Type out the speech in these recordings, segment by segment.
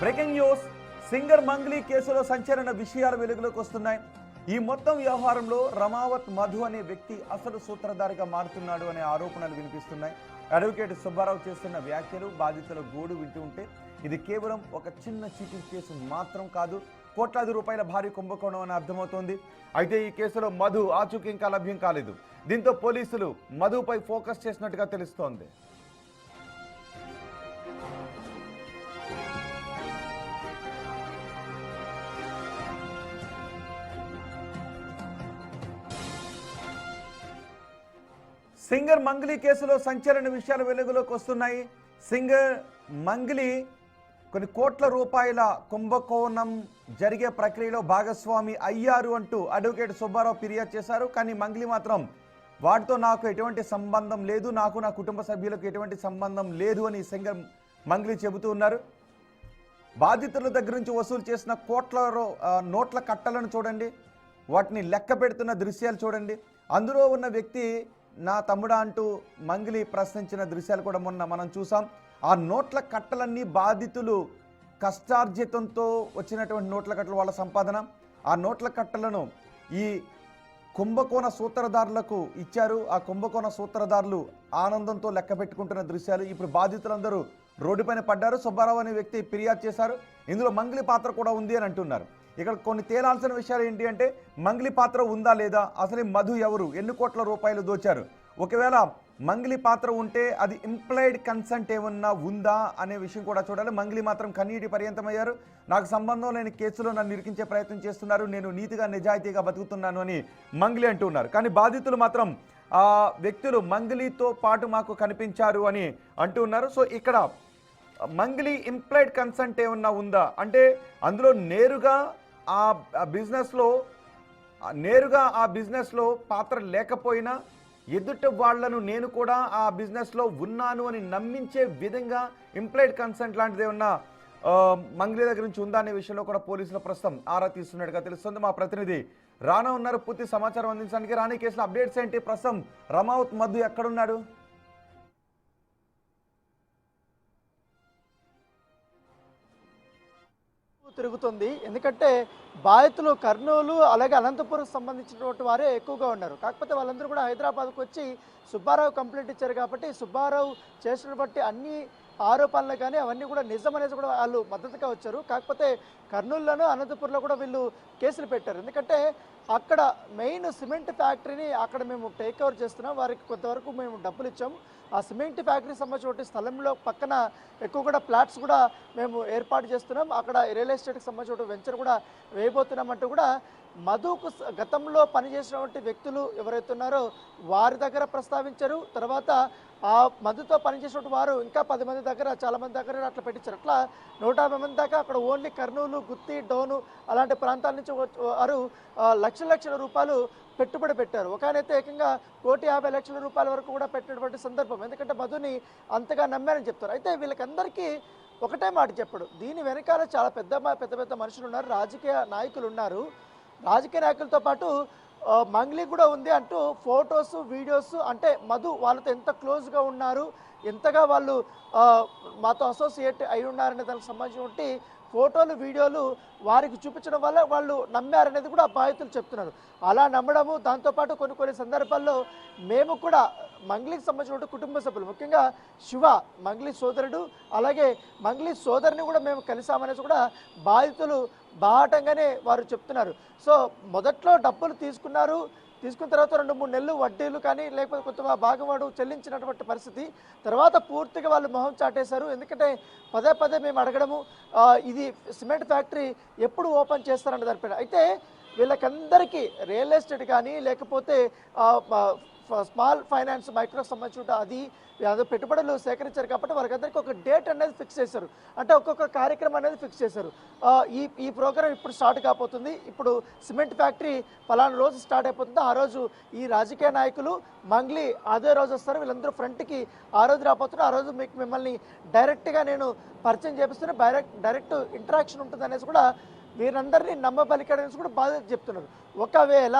Breaking news. Singer Mangli కేసులో సంచలన విషయాలు వెలుగులోకి వస్తున్నాయి. ఈ మొత్తం వ్యవహారంలో రమావత్ మధు అనే వ్యక్తి అసలు సూత్రధారిగా మారుతున్నాడు అనే ఆరోపణలు వినిపిస్తున్నాయి. అడ్వకేట్ సుబ్బారావు చేస్తున్న వ్యాఖ్యలు బాధితుల గోడు వింటూ ఉంటే ఇది కేవలం ఒక చిన్న చీటింగ్ కేసు మాత్రం కాదు, కోట్లాది రూపాయల భారీ కుంభకోణం అని అర్థమవుతోంది. అయితే ఈ కేసులో మధు ఆచూకీ ఇంకా లభ్యం కాలేదు. దీంతో పోలీసులు మధుపై ఫోకస్ చేసినట్టుగా తెలుస్తోంది. సింగర్ మంగ్లీ కేసులో సంచలన విషయాలు వెలుగులోకి వస్తున్నాయి. సింగర్ మంగ్లీ కొన్ని కోట్ల రూపాయల కుంభకోణం జరిగే ప్రక్రియలో భాగస్వామి అయ్యారు అంటూ అడ్వకేట్ సుబ్బారావు ఫిర్యాదు చేశారు. కానీ మంగ్లీ మాత్రం వాటితో నాకు ఎటువంటి సంబంధం లేదు, నాకు నా కుటుంబ సభ్యులకు ఎటువంటి సంబంధం లేదు అని సింగర్ మంగ్లీ చెబుతూ ఉన్నారు. బాధితుల దగ్గర నుంచి వసూలు చేసిన నోట్ల కట్టలను చూడండి, వాటిని లెక్క పెడుతున్న దృశ్యాలు చూడండి. అందులో ఉన్న వ్యక్తి నా తమ్ముడా అంటూ మంగ్లీ ప్రశ్నించిన దృశ్యాలు కూడా మొన్న మనం చూసాం. ఆ నోట్ల కట్టలన్నీ బాధితులు కష్టార్జితంతో వచ్చినటువంటి నోట్ల కట్టలు, వాళ్ళ సంపాదన. ఆ నోట్ల కట్టలను ఈ కుంభకోణ సూత్రధారులకు ఇచ్చారు. ఆ కుంభకోణ సూత్రధారులు ఆనందంతో లెక్క పెట్టుకుంటున్న దృశ్యాలు. ఇప్పుడు బాధితులందరూ రోడ్డుపైన పడ్డారు. సుబ్బారావు అనే వ్యక్తి ఫిర్యాదు చేశారు. ఇందులో మంగ్లీ పాత్ర కూడా ఉంది అని అంటున్నారు. ఇక్కడ కొన్ని తేలాల్సిన విషయాలు ఏంటి అంటే మంగ్లీ పాత్ర ఉందా లేదా, అసలు మధు ఎవరు, ఎన్ని కోట్ల రూపాయలు దోచారు, ఒకవేళ మంగ్లీ పాత్ర ఉంటే అది ఇంప్లాయిడ్ కన్సెంట్ ఏమన్నా ఉందా అనే విషయం కూడా చూడాలి. మంగ్లీ మాత్రం కన్నీటి పర్యంతమయ్యారు. నాకు సంబంధం లేని కేసులో నన్ను ఇరికించే ప్రయత్నం చేస్తున్నారు, నేను నీతిగా నిజాయితీగా బతుకుతున్నాను అని మంగ్లీ అంటున్నారు. కానీ బాధితులు మాత్రం ఆ వ్యక్తులు మంగ్లీతో పాటు మాకు కనిపించారు అని అంటున్నారు. సో ఇక్కడ మంగ్లీ ఇంప్లాయిడ్ కన్సెంట్ ఏమన్నా ఉందా అంటే అందులో నేరుగా ఆ బిజినెస్లో పాత్ర లేకపోయినా ఎదుట వాళ్లను నేను కూడా ఆ బిజినెస్లో ఉన్నాను అని నమ్మించే విధంగా ఇంప్లాయిడ్ కన్సెంట్ లాంటిది ఏమన్నా మంగ్లీ దగ్గర నుంచి ఉందా అనే విషయంలో కూడా పోలీసులు ప్రస్తుతం ఆరా తీస్తున్నట్టుగా తెలుస్తుంది. మా ప్రతినిధి రానా ఉన్నారు పూర్తి సమాచారం అందించడానికి. రాణి, కేసులో అప్డేట్స్ ఏంటి? ప్రస్తుతం రమావత్ మధు ఎక్కడున్నాడు? తిరుగుతుంది. ఎందుకంటే బాధితులు కర్నూలు అలాగే అనంతపురం సంబంధించినటువంటి వారే ఎక్కువగా ఉన్నారు. కాకపోతే వాళ్ళందరూ కూడా హైదరాబాద్కు వచ్చి సుబ్బారావు కంప్లైంట్ ఇచ్చారు కాబట్టి సుబ్బారావు చేసినటువంటి అన్ని ఆరోపణలు కానీ అవన్నీ కూడా నిజమనేది కూడా వాళ్ళు మద్దతుగా వచ్చారు. కాకపోతే కర్నూలులోనూ అనంతపురంలో కూడా వీళ్ళు కేసులు పెట్టారు. ఎందుకంటే అక్కడ మెయిన్ సిమెంట్ ఫ్యాక్టరీని అక్కడ మేము టేక్ ఓవర్ చేస్తున్నాం, వారికి కొంతవరకు మేము డబ్బులు ఇచ్చాము. ఆ సిమెంట్ ఫ్యాక్టరీ సంబంధించిన స్థలంలో పక్కన ఎక్కువ కూడా ఫ్లాట్స్ కూడా మేము ఏర్పాటు చేస్తున్నాం, అక్కడ రియల్ ఎస్టేట్కి సంబంధించిన వెంచర్ కూడా వేయబోతున్నామంటూ కూడా మధుకు గతంలో పనిచేసినటువంటి వ్యక్తులు ఎవరైతే ఉన్నారో వారి దగ్గర ప్రస్తావించారు. తర్వాత ఆ మధుతో పనిచేసినటువంటి వారు ఇంకా 10 మంది దగ్గర, చాలా మంది దగ్గర అట్లా పెట్టించారు. అట్లా 150 మంది దాకా అక్కడ ఓన్లీ కర్నూలు, గుత్తి, డోను అలాంటి ప్రాంతాల నుంచి వారు లక్షల రూపాయలు పెట్టుబడి పెట్టారు. ఒక ఆయనైతే ఏకంగా 1,50,00,000 రూపాయల వరకు కూడా పెట్టినటువంటి సందర్భం. ఎందుకంటే మధుని అంతగా నమ్మారని చెప్తారు. అయితే వీళ్ళకందరికీ ఒకటే మాట చెప్పడు, దీని వెనకాల చాలా పెద్ద మనుషులు ఉన్నారు, రాజకీయ నాయకులు ఉన్నారు. రాజకీయ నాయకులతో పాటు మంగ్లీ కూడా ఉంది అంటూ ఫొటోస్, వీడియోస్, అంటే మధు వాళ్ళతో ఎంత క్లోజ్గా ఉన్నారు, ఎంతగా వాళ్ళు మాతో అసోసియేట్ అయి ఉన్నారనే దానికి సంబంధించినటువంటి ఫోటోలు, వీడియోలు వారికి చూపించడం వల్ల వాళ్ళు నమ్మారనేది కూడా బాధితులు చెప్తున్నారు. అలా నమ్మడము, దాంతోపాటు కొన్ని సందర్భాల్లో మేము కూడా మంగ్లీకి సంబంధించిన కుటుంబ సభ్యులు, ముఖ్యంగా శివ మంగ్లీ సోదరుడు, అలాగే మంగ్లీ సోదరిని కూడా మేము కలిసామనేసి కూడా బాధితులు బాహటంగానే వారు చెప్తున్నారు. సో మొదట్లో డబ్బులు తీసుకున్న తర్వాత 2-3 నెలలు వడ్డీలు కానీ లేకపోతే కొంత భాగం వాడు చెల్లించినటువంటి పరిస్థితి. తర్వాత పూర్తిగా వాళ్ళు మొహం చాటేశారు. ఎందుకంటే పదే మేము అడగడము ఇది సిమెంట్ ఫ్యాక్టరీ ఎప్పుడు ఓపెన్ చేస్తారన్న దానిపైన. అయితే వీళ్ళకందరికీ రియల్ ఎస్టేట్ కానీ లేకపోతే స్మాల్ ఫైనాన్స్ మైక్రో సంబంధించిన అది పెట్టుబడులు సేకరించారు కాబట్టి వాళ్ళకందరికీ ఒక డేట్ అనేది ఫిక్స్ చేశారు. అంటే ఒక్కొక్క కార్యక్రమం అనేది ఫిక్స్ చేశారు. ఈ ప్రోగ్రామ్ ఇప్పుడు స్టార్ట్ కాబోతుంది, ఇప్పుడు సిమెంట్ ఫ్యాక్టరీ ఫలానా రోజు స్టార్ట్ అయిపోతుంది, ఆ రోజు ఈ రాజకీయ నాయకులు మంగ్లీ అదే రోజు వస్తారు, వీళ్ళందరూ ఫ్రంట్కి ఆ రోజు రాబోతున్నారు, ఆ రోజు మిమ్మల్ని డైరెక్ట్గా నేను పరిచయం చేపిస్తున్నా, డైరెక్ట్ ఇంటరాక్షన్ ఉంటుంది అనేసి కూడా వీరందరినీ నమ్మబలికడనేసి కూడా బాధ్యత చెప్తున్నారు. ఒకవేళ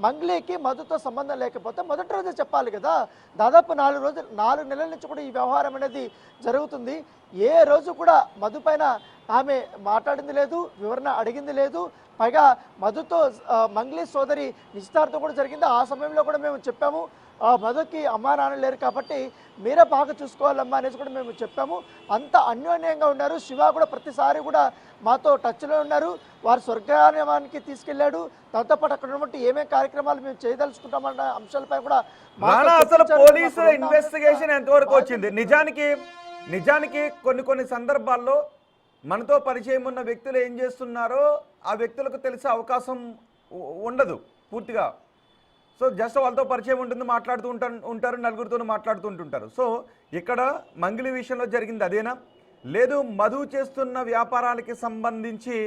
మంగ్లీకి మధుతో సంబంధం లేకపోతే మొదటి రోజే చెప్పాలి కదా. దాదాపు 4 నెలల నుంచి కూడా ఈ వ్యవహారం అనేది జరుగుతుంది. ఏ రోజు కూడా మధు పైన ఆమె మాట్లాడింది లేదు, వివరణ అడిగింది లేదు. పైగా మధుతో మంగ్లీ సోదరి నిశ్చితార్థం కూడా జరిగింది. ఆ సమయంలో కూడా మేము చెప్పాము, మధుకి అమ్మా నాన్న లేరు కాబట్టి మీరే బాగా చూసుకోవాలమ్మా అనేసి కూడా మేము చెప్పాము. అంత అన్యోన్యంగా ఉన్నారు. శివ కూడా ప్రతిసారి కూడా మాతో టచ్లో ఉన్నారు. వారు స్వర్గానికి తీసుకెళ్లాడు. దాంతోపాటు అక్కడ ఉన్నటువంటి ఏమేమి కార్యక్రమాలు మేము చేయదలుచుకుంటామన్న అంశాలపై కూడా అసలు పోలీసుల ఇన్వెస్టిగేషన్ ఎంతవరకు వచ్చింది? నిజానికి కొన్ని సందర్భాల్లో మనతో పరిచయం ఉన్న వ్యక్తులు ఏం చేస్తున్నారో ఆ వ్యక్తులకు తెలిసే అవకాశం ఉండదు పూర్తిగా. సో జస్ట్ వాళ్ళతో పరిచయం ఉంటుంది, మాట్లాడుతూ ఉంటారు, నలుగురితో మాట్లాడుతుంటుంటారు. సో ఇక్కడ మంగిలి విషయంలో జరిగింది అదేనా? లేదు మధు చేస్తున్న వ్యాపారాలకి సంబంధించి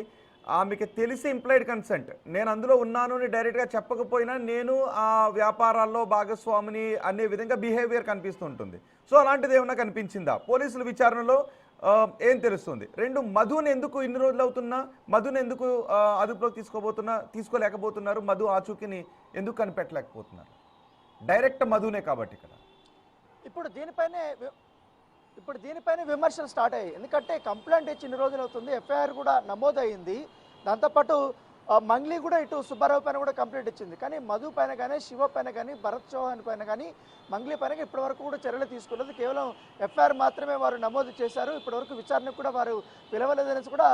ఆమెకి తెలిసి ఇంప్లైడ్ కన్సెంట్, నేను అందులో ఉన్నాను అని డైరెక్ట్గా చెప్పకపోయినా నేను ఆ వ్యాపారాల్లో భాగస్వామిని అనే విధంగా బిహేవియర్ కనిపిస్తుంటుంది. సో అలాంటిది ఏమన్నా కనిపించిందా? పోలీసుల విచారణలో ఏం తెలుస్తుంది? రెండు, మధుని ఎందుకు ఇన్ని రోజులు అవుతున్నా మధుని ఎందుకు అదుపులోకి తీసుకోలేకపోతున్నారు? మధు ఆచూకీని ఎందుకు కనిపెట్టలేకపోతున్నారు? డైరెక్ట్ మధునే కాబట్టి ఇక్కడ ఇప్పుడు దీనిపైనే విమర్శలు స్టార్ట్ అయ్యాయి. ఎందుకంటే కంప్లైంట్ ఇచ్చి ఇన్ని రోజులు అవుతుంది, ఎఫ్ఐఆర్ కూడా నమోదైంది. దాంతోపాటు మంగ్లీ కూడా ఇటు సుబ్బారావు పైన కూడా కంప్లైంట్ ఇచ్చింది. కానీ మధు పైన కానీ, శివ పైన కానీ, భరత్ చౌహాన్ పైన కానీ, మంగ్లీ పైన ఇప్పటివరకు కూడా చర్యలు తీసుకోలేదు. కేవలం ఎఫ్ఐఆర్ మాత్రమే వారు నమోదు చేశారు. ఇప్పటివరకు విచారణకు కూడా వారు పిలవలేదనేసి కూడా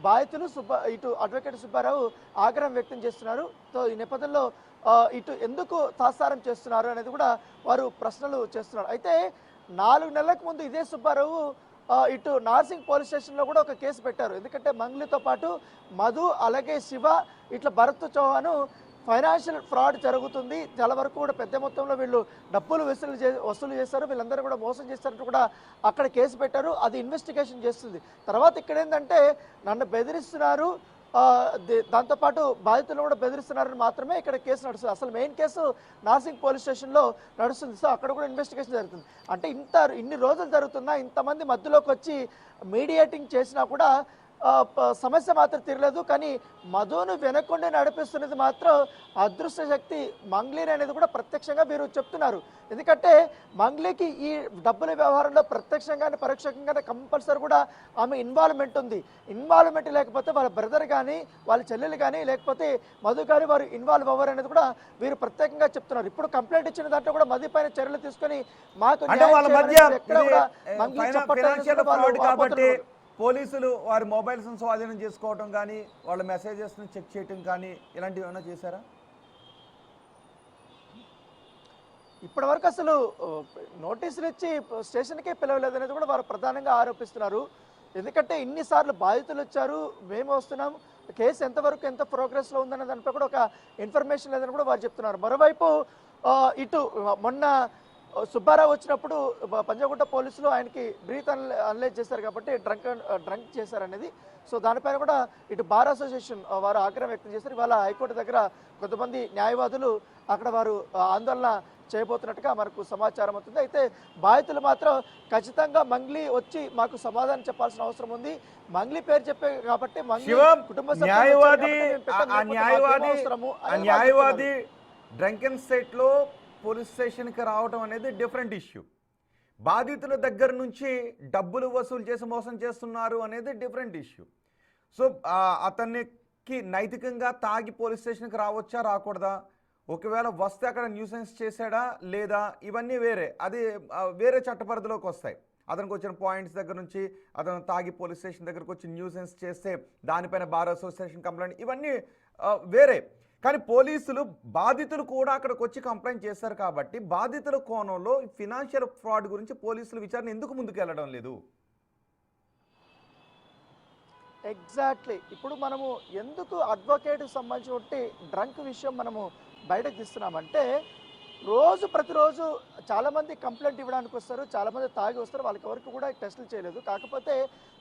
బాధితులు ఇటు అడ్వకేట్ సుబ్బారావు ఆగ్రహం వ్యక్తం చేస్తున్నారు. సో ఈ నేపథ్యంలో ఇటు ఎందుకు తాత్సారం చేస్తున్నారు అనేది కూడా వారు ప్రశ్నలు చేస్తున్నారు. అయితే 4 నెలలకు ముందు ఇదే సుబ్బారావు ఇటు నార్సింగ్ పోలీస్ స్టేషన్లో కూడా ఒక కేసు పెట్టారు. ఎందుకంటే మంగ్లీతో పాటు మధు అలాగే శివ ఇట్లా భరత్ చౌహాన్ ఫైనాన్షియల్ ఫ్రాడ్ జరుగుతుంది, చాలా వరకు కూడా పెద్ద మొత్తంలో వీళ్ళు డబ్బులు వసూలు చేస్తారు, వీళ్ళందరూ కూడా మోసం చేస్తారంటూ కూడా అక్కడ కేసు పెట్టారు. అది ఇన్వెస్టిగేషన్ చేస్తుంది. తర్వాత ఇక్కడ ఏంటంటే నన్ను బెదిరిస్తున్నారు, దాంతోపాటు బాధితులను కూడా బెదిరిస్తున్నారని మాత్రమే ఇక్కడ కేసు నడుస్తుంది. అసలు మెయిన్ కేసు నార్సింగ్ పోలీస్ స్టేషన్లో నడుస్తుంది. సో అక్కడ కూడా ఇన్వెస్టిగేషన్ జరుగుతుంది. అంటే ఇన్ని రోజులు జరుగుతున్నా, ఇంతమంది మధ్యలోకి వచ్చి మీడియేటింగ్ చేసినా కూడా సమస్య మాత్రం తీరలేదు. కానీ మధును వెనక్కుండి నడిపిస్తున్నది మాత్రం అదృష్ట శక్తి మంగ్లీని అనేది కూడా ప్రత్యక్షంగా వీరు చెప్తున్నారు. ఎందుకంటే మంగ్లీకి ఈ డబ్బుల వ్యవహారంలో ప్రత్యక్షంగానే పరోక్షంగానే కంపల్సరీ కూడా ఆమె ఇన్వాల్వ్మెంట్ ఉంది. ఇన్వాల్వ్మెంట్ లేకపోతే వాళ్ళ బ్రదర్ కానీ, వాళ్ళ చెల్లెలు కానీ, లేకపోతే మధు కానీ వారు ఇన్వాల్వ్ అవ్వరు అనేది కూడా వీరు ప్రత్యేకంగా చెప్తున్నారు. ఇప్పుడు కంప్లైంట్ ఇచ్చిన దాంట్లో కూడా మధు పైన చర్యలు తీసుకొని మాకు కాబట్టి పోలీసులు వారి మొబైల్స్ను స్వాధీనం చేసుకోవడం కానీ, వాళ్ళ మెసేజెస్ని చెక్ చేయటం కానీ ఇలాంటివి ఏమైనా చేశారా? ఇప్పటి వరకు అసలు నోటీసులు ఇచ్చి స్టేషన్కే పిలవలేదనేది కూడా వారు ప్రధానంగా ఆరోపిస్తున్నారు. ఎందుకంటే ఇన్నిసార్లు బాధితులు వచ్చారు, మేము వస్తున్నాం, కేసు ఎంతవరకు ఎంత ప్రోగ్రెస్లో ఉందనే దానిపై కూడా ఒక ఇన్ఫర్మేషన్ లేదని కూడా వారు చెప్తున్నారు. మరోవైపు ఇటు మొన్న సుబ్బారావు వచ్చినప్పుడు పంజాగుట్ట పోలీసులు ఆయనకి బ్రీత్ అనలైజ్ చేశారు కాబట్టి డ్రంక్ చేశారనేది. సో దానిపైన కూడా ఇటు బార్ అసోసియేషన్ వారు ఆగ్రహం వ్యక్తం చేశారు. ఇవాళ హైకోర్టు దగ్గర కొంతమంది న్యాయవాదులు అక్కడ వారు ఆందోళన చేయబోతున్నట్టుగా మనకు సమాచారం అవుతుంది. అయితే బాధితులు మాత్రం ఖచ్చితంగా మంగ్లీ వచ్చి మాకు సమాధానం చెప్పాల్సిన అవసరం ఉంది. మంగ్లీ పేరు చెప్పే కాబట్టి కుటుంబ న్యాయవాది డ్రంకెన్ స్టేట్లో పోలీస్ స్టేషన్కి రావడం అనేది డిఫరెంట్ ఇష్యూ. బాధితుల దగ్గర నుంచి డబ్బులు వసూలు చేసి మోసం చేస్తున్నారు అనేది డిఫరెంట్ ఇష్యూ. సో అతనికి నైతికంగా తాగి పోలీస్ స్టేషన్కి రావచ్చా రాకూడదా, ఒకవేళ వస్తే అక్కడ న్యూసెన్స్ చేశాడా లేదా, ఇవన్నీ అది వేరే చట్టపరిధిలోకి వస్తాయి. అతనికి వచ్చిన పాయింట్స్ దగ్గర నుంచి అతను తాగి పోలీస్ స్టేషన్ దగ్గరకు వచ్చి న్యూసెన్స్ చేస్తే దానిపైన బార్ అసోసియేషన్ కంప్లైంట్, ఇవన్నీ వేరే. కానీ పోలీసులు బాధితులు కూడా అక్కడికి వచ్చి కంప్లైంట్ చేశారు కాబట్టి బాధితుల కోణంలో ఫినాన్షియల్ ఫ్రాడ్ గురించి పోలీసులు విచారణ ఎందుకు ముందుకు వెళ్ళడం లేదు? ఎగ్జాక్ట్లీ. ఇప్పుడు మనము ఎందుకు అడ్వకేట్కి సంబంధించి డ్రంక్ విషయం మనము బయటకు తీస్తున్నామంటే, ప్రతిరోజు చాలామంది కంప్లైంట్ ఇవ్వడానికి వస్తారు, చాలామంది తాగి వస్తారు, వాళ్ళకి ఎవరికి కూడా టెస్టులు చేయలేదు. కాకపోతే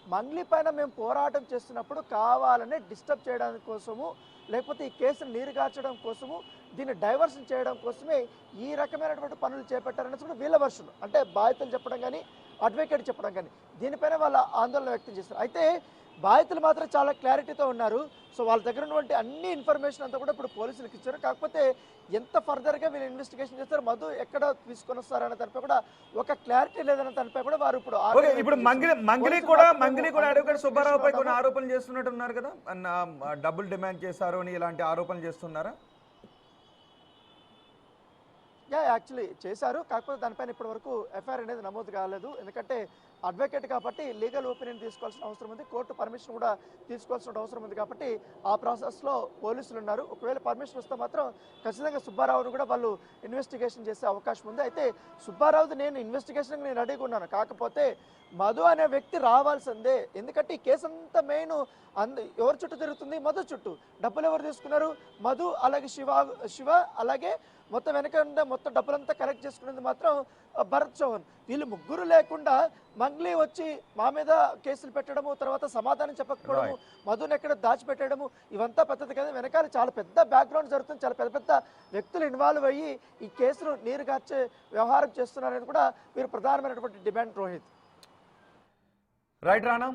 మంగ్లీ పైన మేము పోరాటం చేస్తున్నప్పుడు కావాలనే డిస్టర్బ్ చేయడానికి కోసము, లేకపోతే ఈ కేసును నీరుగార్చడం కోసము, దీన్ని డైవర్షన్ చేయడం కోసమే ఈ రకమైనటువంటి పనులు చేపట్టారనేది కూడా వీళ్ళ వర్షన్. అంటే బాధితులు చెప్పడం కానీ, అడ్వకేట్ చెప్పడం కానీ, దీనిపైన వాళ్ళ ఆందోళన వ్యక్తం చేస్తారు. అయితే బాధితులు మాత్రం చాలా క్లారిటీతో ఉన్నారు. సో వాళ్ళ దగ్గర ఉన్నటువంటి అన్ని ఇన్ఫర్మేషన్ అంతా కూడా ఇప్పుడు పోలీసులకు ఇచ్చారు. కాకపోతే ఎంత ఫర్దర్గా వీళ్ళు ఇన్వెస్టిగేషన్ చేస్తారు, మధు ఎక్కడ తీసుకొని వస్తారనే దానిపై కూడా ఒక క్లారిటీ లేదన్న దానిపై కూడా వారు ఇప్పుడు ఓకే, ఇప్పుడు మంగిలి కూడా అడ్వకేట్ సుబ్బారావుపై కొన్ని ఆరోపణలు చేస్తున్నట్టు ఉన్నారు కదా, డబ్బులు డిమాండ్ చేశారు అని ఇలాంటి ఆరోపణలు చేస్తున్నారా? యాక్చువల్లీ చేశారు. కాకపోతే దానిపైన ఇప్పటి వరకు ఎఫ్ఐఆర్ అనేది నమోదు కాలేదు. ఎందుకంటే అడ్వకేట్ కాబట్టి లీగల్ ఒపీనియన్ తీసుకోవాల్సిన అవసరం ఉంది, కోర్టు పర్మిషన్ కూడా తీసుకోవాల్సిన అవసరం ఉంది. కాబట్టి ఆ ప్రాసెస్లో పోలీసులు ఉన్నారు. ఒకవేళ పర్మిషన్ వస్తే మాత్రం ఖచ్చితంగా సుబ్బారావును కూడా వాళ్ళు ఇన్వెస్టిగేషన్ చేసే అవకాశం ఉంది. అయితే సుబ్బారావుది నేను ఇన్వెస్టిగేషన్కి నేను రెడీగా ఉన్నాను. కాకపోతే మధు అనే వ్యక్తి రావాల్సిందే. ఎందుకంటే ఈ కేసు అంతా మెయిన్ ఎవరి చుట్టూ తిరుగుతుంది? మధు చుట్టూ. డబ్బులు ఎవరు తీసుకున్నారు? మధు, అలాగే శివ, అలాగే మొత్తం వెనక మొత్తం డబ్బులంతా కలెక్ట్ చేసుకునేది మాత్రం భరత్ చౌహాన్. వీళ్ళు ముగ్గురు లేకుండా మంగ్లీ వచ్చి మా మీద కేసులు పెట్టడము, తర్వాత సమాధానం చెప్పకపోవడము, మధుని ఎక్కడ దాచిపెట్టడము, ఇవంతా పద్ధతి కదా. వెనకాల చాలా పెద్ద బ్యాక్గ్రౌండ్ జరుగుతుంది, చాలా పెద్ద పెద్ద వ్యక్తులు ఇన్వాల్వ్ అయ్యి ఈ కేసును నీరుగార్చే వ్యవహారం చేస్తున్నారనేది కూడా వీరు ప్రధానమైనటువంటి డిమాండ్. రోహిత్. రైట్ రానా?